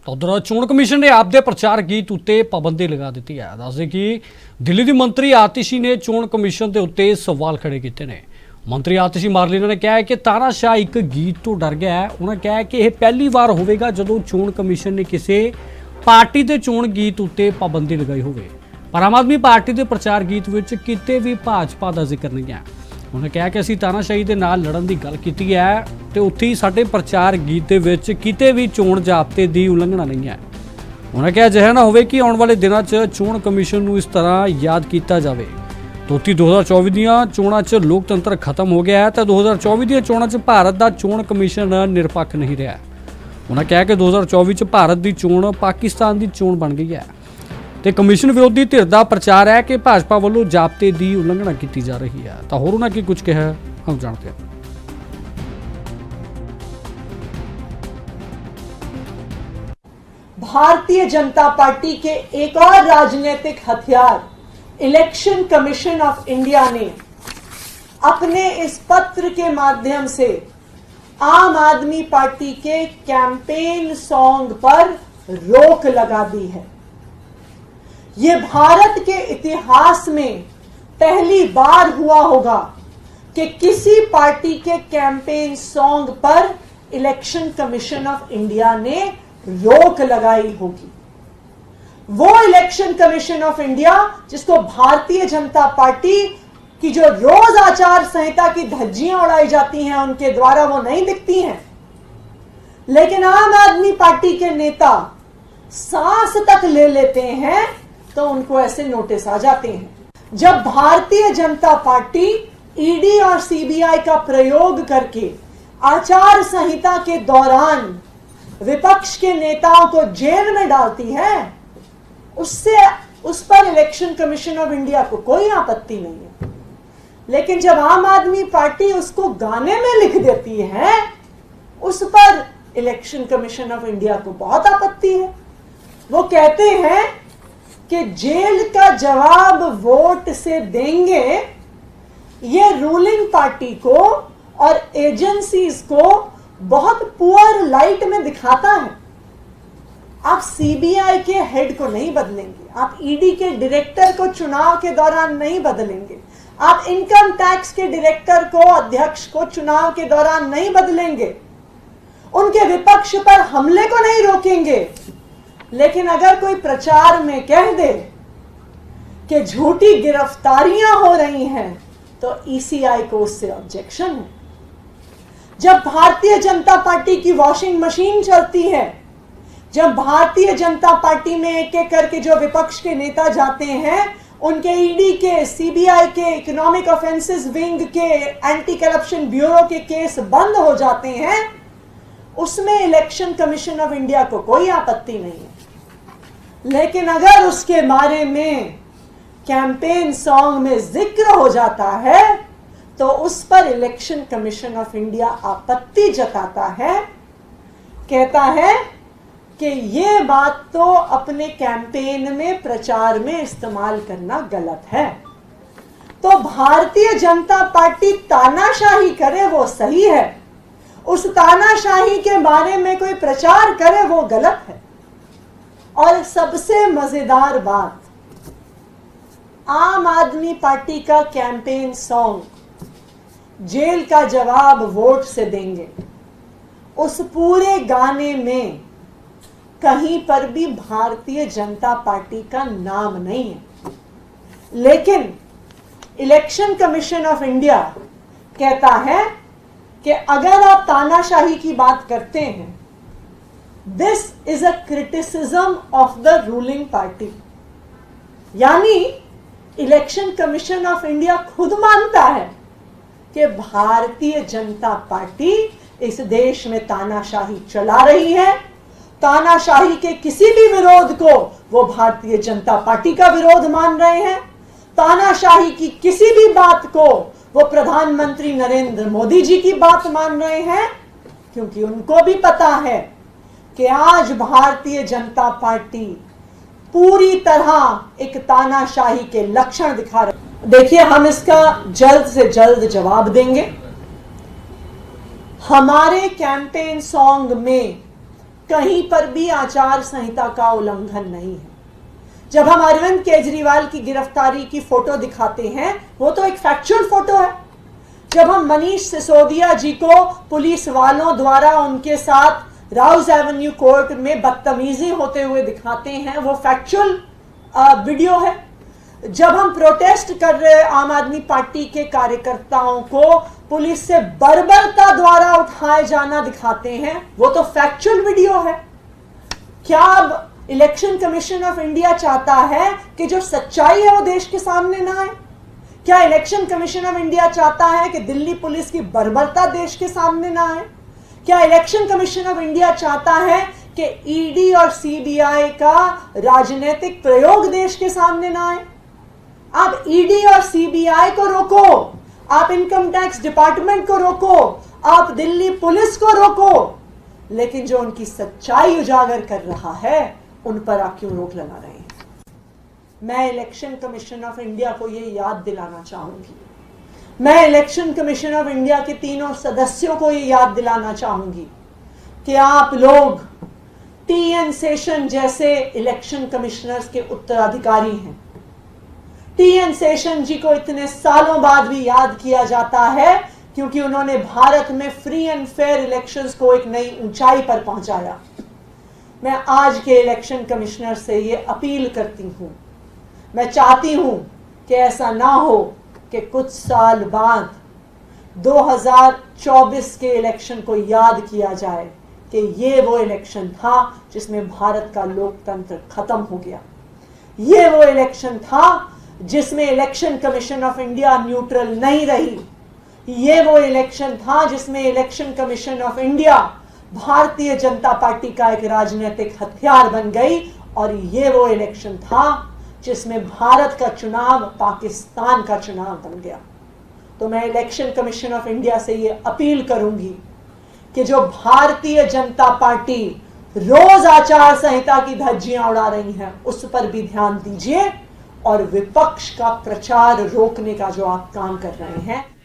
ਉਧਰ ਚੋਣ ਕਮਿਸ਼ਨ ਨੇ ਆਪਦੇ ਪ੍ਰਚਾਰ ਗੀਤ ਉੱਤੇ ਪਾਬੰਦੀ ਲਗਾ ਦਿੱਤੀ ਹੈ। ਦੱਸਦੇ ਕਿ ਦਿੱਲੀ ਦੀ ਮੰਤਰੀ ਆਤਿਸ਼ੀ ਨੇ ਚੋਣ ਕਮਿਸ਼ਨ ਦੇ ਉੱਤੇ ਸਵਾਲ ਖੜੇ ਕੀਤੇ ਨੇ। ਮੰਤਰੀ ਆਤਿਸ਼ੀ ਮਾਰਲੀਨਾ ਨੇ ਕਿਹਾ ਹੈ ਕਿ ਤਾਨਾਸ਼ਾਹ ਇੱਕ ਗੀਤ ਤੋਂ ਡਰ ਗਿਆ ਹੈ। ਉਹਨਾਂ ਕਿਹਾ ਹੈ ਕਿ ਇਹ ਪਹਿਲੀ ਵਾਰ ਹੋਵੇਗਾ ਜਦੋਂ ਚੋਣ ਕਮਿਸ਼ਨ ਨੇ ਕਿਸੇ ਪਾਰਟੀ ਦੇ ਚੋਣ ਗੀਤ ਉੱਤੇ ਪਾਬੰਦੀ ਲਗਾਈ ਹੋਵੇ। ਪਰ ਆਮ ਆਦਮੀ ਪਾਰਟੀ ਦੇ ਪ੍ਰਚਾਰ ਗੀਤ ਵਿੱਚ ਕਿਤੇ ਵੀ ਭਾਜਪਾ ਦਾ ਜ਼ਿਕਰ ਨਹੀਂ ਹੈ। उन्होंने कहा कि असीं तानाशाही दे नाल लड़न की गल कीती है तो उत्थे ही साडे प्रचार गीत दे विच किते भी चोण जाब्ते की उलंघना नहीं है। उन्होंने कहा अजिहा ना होवे कि आउण वाले दिनां च चोण कमिशन नूं इस तरह याद किया जाए। तोती 2024 दीआं चोणां च लोकतंत्र खत्म हो गया है तो 2024 दीआं चोणां च भारत दा चोण कमिशन निरपक्ष नहीं रहा। उन्होंने कहा कि 2024 च भारत की चोण पाकिस्तान की चोण बन गई है ਤੇ ਕਮਿਸ਼ਨ ਵਿਰੋਧੀ ਧਿਰ ਦਾ ਪ੍ਰਚਾਰ ਹੈ ਕਿ ਭਾਜਪਾ ਵੱਲੋਂ ਜ਼ਾਬਤੇ ਦੀ ਉਲੰਘਣਾ ਕੀਤੀ ਜਾ ਰਹੀ ਹੈ। ਤਾਂ ਹੋਰ ਉਹਨਾਂ ਕੀ ਕੁਝ ਕਿਹਾ हम जानते हैं। भारतीय जनता पार्टी के एक और राजनीतिक हथियार इलेक्शन कमीशन ऑफ इंडिया ने अपने इस पत्र के माध्यम से आम आदमी पार्टी के कैंपेन सॉन्ग पर रोक लगा दी है। ये भारत के इतिहास में पहली बार हुआ होगा कि किसी पार्टी के कैंपेन सॉन्ग पर इलेक्शन कमीशन ऑफ इंडिया ने रोक लगाई होगी। वो इलेक्शन कमीशन ऑफ इंडिया जिसको भारतीय जनता पार्टी की जो रोज आचार संहिता की धज्जियां उड़ाई जाती हैं उनके द्वारा वो नहीं दिखती हैं, लेकिन आम आदमी पार्टी के नेता सांस तक ले लेते हैं तो उनको ऐसे नोटिस आ जाते हैं। जब भारतीय जनता पार्टी ईडी और सीबीआई का प्रयोग करके आचार संहिता के दौरान विपक्ष के नेताओं को जेल में डालती है, उस पर इलेक्शन कमीशन ऑफ इंडिया को कोई आपत्ति नहीं है। लेकिन जब आम आदमी पार्टी उसको गाने में लिख देती है, उस पर इलेक्शन कमीशन ऑफ इंडिया को बहुत आपत्ति है। वो कहते हैं कि जेल का जवाब वोट से देंगे, ये रूलिंग पार्टी को और एजेंसीज को बहुत पुअर लाइट में दिखाता है। आप सीबीआई के हेड को नहीं बदलेंगे, आप ईडी के डायरेक्टर को चुनाव के दौरान नहीं बदलेंगे, आप इनकम टैक्स के डायरेक्टर को, अध्यक्ष को चुनाव के दौरान नहीं बदलेंगे, उनके विपक्ष पर हमले को नहीं रोकेंगे। लेकिन अगर कोई प्रचार में कह दे कि झूठी गिरफ्तारियां हो रही हैं तो ईसीआई को उससे ऑब्जेक्शन है। जब भारतीय जनता पार्टी की वॉशिंग मशीन चलती है, जब भारतीय जनता पार्टी में एक एक करके जो विपक्ष के नेता जाते हैं, उनके ईडी के, सीबीआई के, इकोनॉमिक ऑफेंसेस विंग के, एंटी करप्शन ब्यूरो के केस बंद हो जाते हैं, उसमें इलेक्शन कमीशन ऑफ इंडिया को कोई आपत्ति नहीं है। लेकिन अगर उसके बारे में कैंपेन सॉन्ग में जिक्र हो जाता है तो उस पर इलेक्शन कमीशन ऑफ इंडिया आपत्ति जताता है, कहता है कि ये बात तो अपने कैंपेन में, प्रचार में इस्तेमाल करना गलत है। तो भारतीय जनता पार्टी तानाशाही करे वो सही है, उस तानाशाही के बारे में कोई प्रचार करे वो गलत है। और सबसे मजेदार बात, आम आदमी पार्टी का कैंपेन सॉन्ग जेल का जवाब वोट से देंगे, उस पूरे गाने में कहीं पर भी भारतीय जनता पार्टी का नाम नहीं है। लेकिन इलेक्शन कमीशन ऑफ इंडिया कहता है कि अगर आप तानाशाही की बात करते हैं, this is a criticism of the ruling party. यानी इलेक्शन कमीशन ऑफ इंडिया खुद मानता है कि भारतीय जनता पार्टी इस देश में तानाशाही चला रही है। तानाशाही के किसी भी विरोध को वो भारतीय जनता पार्टी का विरोध मान रहे हैं। तानाशाही की किसी भी बात को वो प्रधानमंत्री नरेंद्र मोदी जी की बात मान रहे हैं, क्योंकि उनको भी पता है कि आज भारतीय जनता पार्टी पूरी तरह एक तानाशाही के लक्षण दिखा रही। देखिए, हम इसका जल्द से जल्द जवाब देंगे। हमारे कैंपेन सॉन्ग में कहीं पर भी आचार संहिता का उल्लंघन नहीं है। जब हम अरविंद केजरीवाल की गिरफ्तारी की फोटो दिखाते हैं, वो तो एक फैक्चुअल फोटो है। जब हम मनीष सिसोदिया जी को पुलिस वालों द्वारा उनके साथ राउज एवेन्यू कोर्ट में बदतमीजी होते हुए दिखाते हैं, वो फैक्चुअल वीडियो है। जब हम प्रोटेस्ट कर रहे आम आदमी पार्टी के कार्यकर्ताओं को पुलिस से बर्बरता द्वारा उठाए जाना दिखाते हैं, वो तो फैक्चुअल वीडियो है। क्या अब इलेक्शन कमीशन ऑफ इंडिया चाहता है कि जो सच्चाई है वो देश के सामने ना आए? क्या इलेक्शन कमीशन ऑफ इंडिया चाहता है कि दिल्ली पुलिस की बर्बरता देश के सामने ना आए? क्या इलेक्शन कमीशन ऑफ इंडिया चाहता है कि ईडी और सीबीआई का राजनीतिक प्रयोग देश के सामने ना आए? आप ईडी और सीबीआई को रोको, आप इनकम टैक्स डिपार्टमेंट को रोको, आप दिल्ली पुलिस को रोको, लेकिन जो उनकी सच्चाई उजागर कर रहा है उन पर आप क्यों रोक लगा रहे हैं? मैं इलेक्शन कमीशन ऑफ इंडिया को यह याद दिलाना चाहूंगी, मैं इलेक्शन कमीशन ऑफ इंडिया के तीनों सदस्यों को यह याद दिलाना चाहूंगी कि आप लोग टीएन शेषन जैसे इलेक्शन कमिश्नर्स के उत्तराधिकारी हैं। टीएन शेषन जी को इतने सालों बाद भी याद किया जाता है क्योंकि उन्होंने भारत में फ्री एंड फेयर इलेक्शंस को एक नई ऊंचाई पर पहुंचाया। मैं आज के इलेक्शन कमिश्नर से ये अपील करती हूं, मैं चाहती हूं कि ऐसा ना हो कि कुछ साल बाद 2024 के इलेक्शन को याद किया जाए कि ये वो इलेक्शन था जिसमें भारत का लोकतंत्र खत्म हो गया। ये वो इलेक्शन था जिसमें election commission of India neutral नहीं रही। ये वो इलेक्शन था जिसमें election commission of India Bharatiya Janata party का एक राजनीतिक हथियार बन गई, और ये वो इलेक्शन था जिसमें भारत का चुनाव पाकिस्तान का चुनाव बन गया। तो मैं इलेक्शन कमीशन ऑफ इंडिया से ये अपील करूंगी कि जो भारतीय जनता पार्टी रोज आचार संहिता की धज्जियां उड़ा रही हैं उस पर भी ध्यान दीजिए, और विपक्ष का प्रचार रोकने का जो आप काम कर रहे हैं